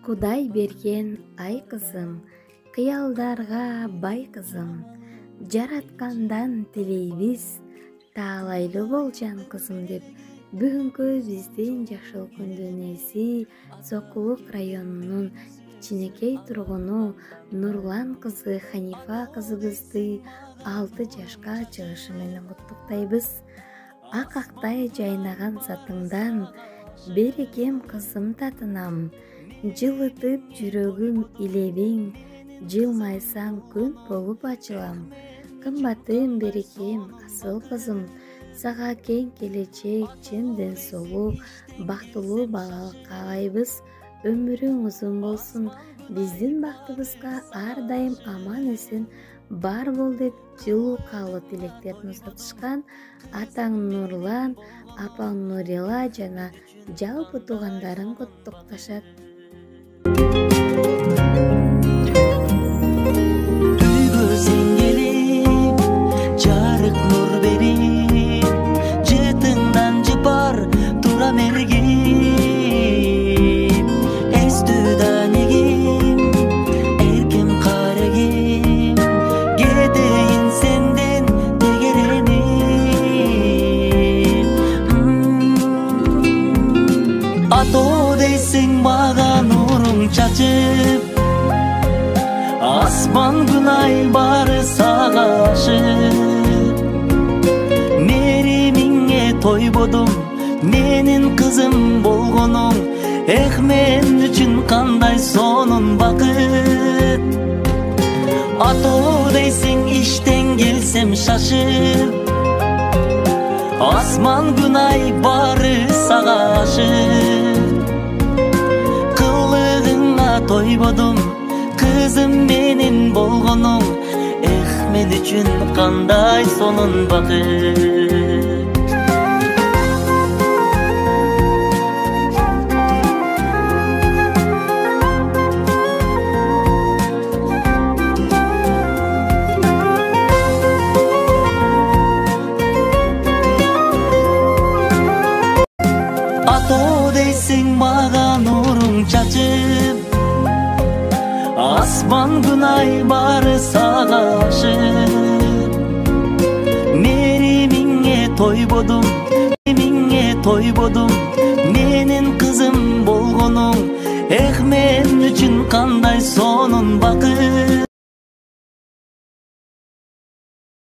Кудай берген ай кызым, кыялдарга бай кызым, жараткандан тилейбиз, таалайлуу бол жан кызым деп бүгүнкү биздин Жашыл күндүн ээси Сокулук районунун кичинекей тургуну Нурлан кызы Ханифа кызыбызды 6 жашка чыгышы менен куттуктайбыз. Ак актай жайнаган затыңдан берекем кызым татынам, жылытып жүрөгүм илебиң, жылмайсаң күн болуп ачылам. Кымбатым берекем асыл кызым, сага кең келечек, чын ден соолук, бактылуу балалык каалайбыз. Өмүрүң узун болсун, биздин бактыбызга ар дайым аман эсен бар бол деп жылуу каалоо тилектерин узатышкан атаң Нурлан, апаң Нурила жана жалпы туугандарың куттукташат. Көзүң келип, жарык нур берип, жытыңдан жыпар тура мергим. Эстүда негим, эркем карегим, кетейин сенден дегереним. Атоо дейсиң мага нуруң чачып, асман күн ай бары сага ашып. Меримиңе тойбодум, менин кызым болгонуң, эх мен үчүн кандай сонун бакыт. Атоо дейсиң иштен келсем шашып, асман күн ай бары сага ашып. Кылыгыңа тойбодум, кызым менин болгонуң, эх мен үчүн кандай сонун бакыт. Атоо дейсиң мага нуруң чачып, асман күн ай бары сага ашып. Меримиңе тойбодум, менин кызым болгонуң, эх мен үчүн кандай сонун бакыт.